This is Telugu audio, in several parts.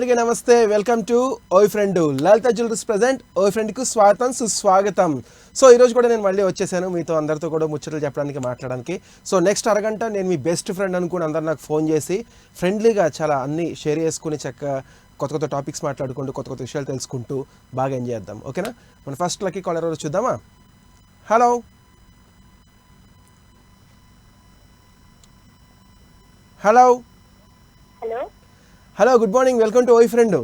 అందరికీ నమస్తే, వెల్కమ్ టు ఓయ్ ఫ్రెండ్. లలిత జ్యువెలర్స్ ప్రెజెంట్ ఓయ్ ఫ్రెండ్కు స్వాగతం సుస్వాగతం. సో ఈరోజు కూడా నేను మళ్ళీ వచ్చేసాను మీతో అందరితో కూడా ముచ్చట్లు చెప్పడానికి మాట్లాడడానికి. సో నెక్స్ట్ అరగంట నేను మీ బెస్ట్ ఫ్రెండ్ అనుకుని అందరు నాకు ఫోన్ చేసి ఫ్రెండ్లీగా చాలా అన్ని షేర్ చేసుకుని చక్కగా కొత్త కొత్త టాపిక్స్ మాట్లాడుకుంటూ కొత్త కొత్త విషయాలు తెలుసుకుంటూ బాగా ఎంజాయ్ చేద్దాం. ఓకేనా? మన ఫస్ట్ లక్కీ కాలర్ ఎవరో చూద్దామా? Hello hello hello hello, good morning, welcome to ఓయ్ ఫ్రెండ్.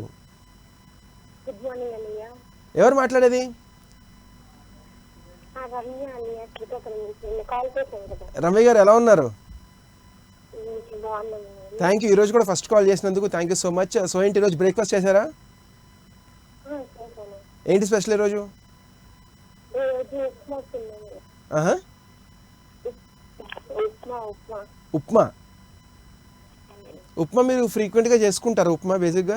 గుడ్ మార్నింగ్ అన్నయ్య. ఎవరు మాట్లాడేది? రమ్య అన్నయ్య, శ్రీకాకుళం నుంచి నిన్న కాల్ చేశాను కదా. రమ్య గారు ఎలా ఉన్నారు? బాగున్నాను. Thank you. ఈరోజు కూడా ఫస్ట్ కాల్ చేసినందుకు thank you so much. So ఏంటి ఈరోజు బ్రేక్ఫాస్ట్ చేశారా? చేశాను. ఏంటి స్పెషల్ ఈరోజు? ఈరోజు ఉప్మా తిన్నాను. ఆహా, ఉప్మా ఉప్మా ఉప్మా. ఉప్మా మీరు ఫ్రీక్వెంట్గా చేసుకుంటారు ఉప్మా బేసిక్గా?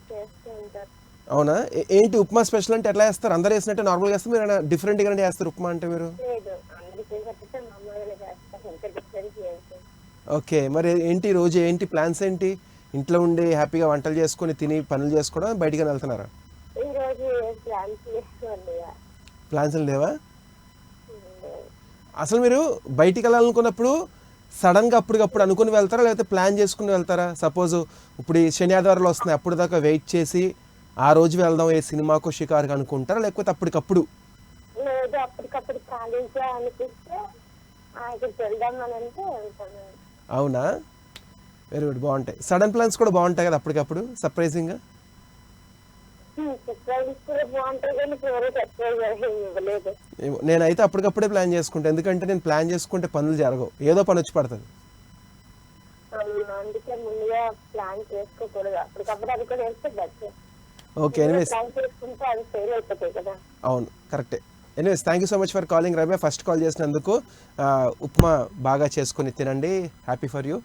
చేస్తూ ఉంటారు. అవునా? ఏంటి ఉప్మా స్పెషల్ అంటే ఎట్లా చేస్తారు? అందరూ వేసినట్టే నార్మల్గా వేస్తారు, మీరు డిఫరెంట్గా చేస్తారు ఉప్మా అంటే మీరు? లేదు, అందుకే కట్టితే మా అమ్మగానే చేస్తాను. ఇంకా డిఫరెంట్ చేస్తాను. ఓకే, మరి ఏంటి రోజు ఏంటి ప్లాన్స్ ఏంటి? ఇంట్లో ఉండి హ్యాపీగా వంటలు చేసుకొని తిని పనులు చేసుకోవడం, బయటికి వెళ్తున్నారా? ఈరోజు ప్లాన్స్ చేసుకోండి. ప్లాన్స్ లేవా? అసలు మీరు బయటికి వెళ్ళాలనుకున్నప్పుడు సడన్గా అప్పటికప్పుడు అనుకుని వెళ్తారా, లేకపోతే ప్లాన్ చేసుకుని వెళ్తారా? సపోజ్ ఇప్పుడు ఈ శని ఆదివారాలు వస్తున్నాయి, అప్పుడు దాకా వెయిట్ చేసి ఆ రోజు వెళ్దాం ఏ సినిమాకో షికారుగా అనుకుంటారా, లేకపోతే అప్పటికప్పుడు? లేదు, అప్పటికప్పుడు ఖాళీగా అనిపిస్తే ఇక్కడికి వెళ్దామని అంటే వెళ్తాను. అవునా? వెరీ గుడ్, బాగుంటాయి. సడన్ ప్లాన్స్ కూడా బాగుంటాయి కదా అప్పటికప్పుడు, సర్ప్రైజింగ్గా. సర్ప్రైజ్ కూడా బాగుంటుంది, కానీ ఎవరు సర్ప్రైజ్ ఇవ్వలేదు. నేనైతే అప్పటికప్పుడే ప్లాన్ చేసుకుంటాను, ఎందుకంటే నేను ప్లాన్ చేసుకుంటే పనులు జరగవు, ఏదో పని వచ్చి పడుతుంది. అందుకే ముందుగా ప్లాన్ చేసుకోకూడదు, అప్పటికప్పుడు అది కూడా వేస్తే బెటర్. Okay, anyways. ప్లాన్ చేసుకుంటే అది ఫెయిల్ అయిపోతాయి కదా. అవును, కరెక్టే. Anyways, thank you so much for calling Ramya. First call చేసినందుకు. ఉప్మా బాగా చేసుకుని తినండి, happy for you.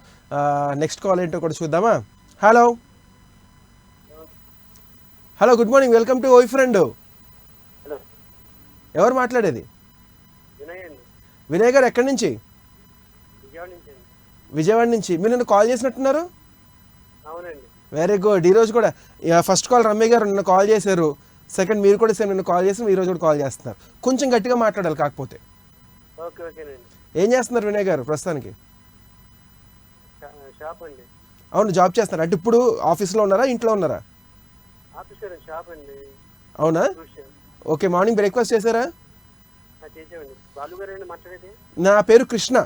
Next call ఏంటో కూడా చూద్దామా? Hello hello, good morning, welcome to ఓయ్ ఫ్రెండ్. హలో, ఎవరు మాట్లాడేది? వినయ్ అండి. వినయ్ గారు ఎక్కడి నుంచి? విజయవాడ నుంచి అండి. విజయవాడ నుంచి. మీరు నిన్న కాల్ చేసినట్టున్నారు? అవునండి. Very good. ఈరోజు కూడా ఫస్ట్ కాల్ రమ్య గారు నిన్న కాల్ చేశారు, సెకండ్ మీరు కూడా సేమ్ నిన్న కాల్ చేసి ఈరోజు కూడా కాల్ చేస్తున్నారు. కొంచెం గట్టిగా మాట్లాడాలి కాకపోతే. ఓకే ఓకేనండి. ఏం చేస్తున్నారు వినయ్ గారు ప్రస్తుతానికి? షాప్ అండి. అవును, జాబ్ చేస్తున్నారు. అంటే ఇప్పుడు ఆఫీస్లో ఉన్నారా, ఇంట్లో ఉన్నారా? ఆఫీసర్ షాప్ అండి. అవునా? ట్యూషన్. ఓకే, మార్నింగ్ బ్రేక్ఫాస్ట్ చేశారా? చేసామండి. బాలు గారు అండి మాట్లాడేది? నా పేరు కృష్ణ.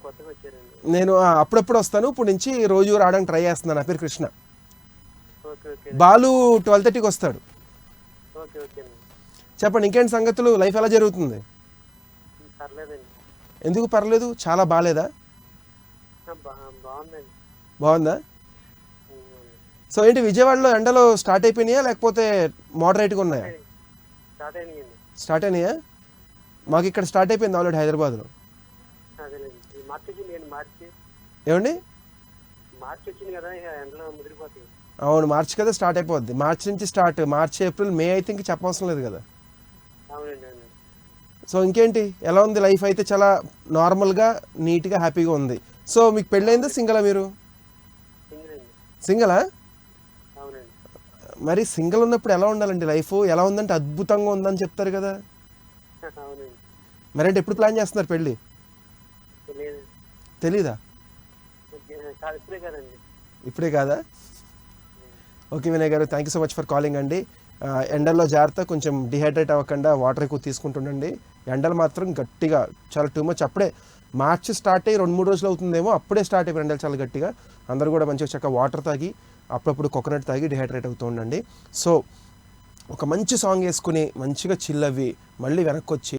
కొత్తగా వచ్చారండి. నేను అప్పుడప్పుడు వస్తాను, ఇప్పుడు నుంచి రోజు రావడానికి ట్రై చేస్తున్నాను. నా పేరు కృష్ణ. Okay okay. బాలు 12:30కి వస్తాడు. ఓకే ఓకేనండి. చెప్పండి, ఇంకేంటి సంగతులు? లైఫ్ ఎలా జరుగుతుంది? పర్లేదండి. ఎందుకు పర్లేదు? చాలా బాగాలేదా? బాగుందండి. బాగుందా? సో ఏంటి విజయవాడలో ఎండలో స్టార్ట్ అయిపోయినాయా, లేకపోతే మోడరేట్గా ఉన్నాయా? స్టార్ట్ అయినాయండి. స్టార్ట్ అయినాయా? మాకు ఇక్కడ స్టార్ట్ అయిపోయింది ఆల్రెడీ హైదరాబాద్లో. అదేలేండి. మార్చి వచ్చింది అండి. ఏమండి? మార్చి వచ్చింది కదా, ఇక ఎండలో ముదిరిపోతాయి. అవును, మార్చి కదా స్టార్ట్ అయిపోద్ది. మార్చి నుంచి స్టార్ట్. మార్చి, ఏప్రిల్, మే అయితే ఇంక చెప్పవసరం లేదు కదా. అవునండి అవునండి. సో ఇంకేంటి, ఎలా ఉంది లైఫ్? అయితే చాలా నార్మల్గా నీట్గా హ్యాపీగా ఉంది. సో మీకు పెళ్ళైందా, సింగలా మీరు? సింగిల్ అండి. సింగలా? అవునండి. మరి సింగిల్ ఉన్నప్పుడు ఎలా ఉండాలండి లైఫ్? ఎలా ఉందంటే అద్భుతంగా ఉందని చెప్తారు కదా. అవునండి. మరేంటి ఎప్పుడు ప్లాన్ చేస్తున్నారు పెళ్ళి? లేదు, తెలీదా? ఇప్పుడే కదండి. ఇప్పుడే కాదా? ఓకే వినయ్ గారు, thank you so much for calling అండి. ఎండల్లో జాగ్రత్త, కొంచెం డిహైడ్రేట్ అవ్వకుండా వాటర్ ఎక్కువ తీసుకుంటుండండి. ఎండలు మాత్రం గట్టిగా చాలా టూ మచ్. అప్పుడే మార్చి స్టార్ట్ అయ్యి 2-3 రోజులు అవుతుందేమో, అప్పుడే స్టార్ట్ అయిపోయి ఎండలు చాలా గట్టిగా. అందరూ కూడా మంచిగా చక్కగా వాటర్ తాగి, అప్పుడప్పుడు కోకోనట్ తాగి డిహైడ్రేట్ అవుతూ ఉండండి. సో ఒక మంచి సాంగ్ వేసుకుని మంచిగా చిల్ అవ్వి మళ్ళీ వెనక్కి వచ్చి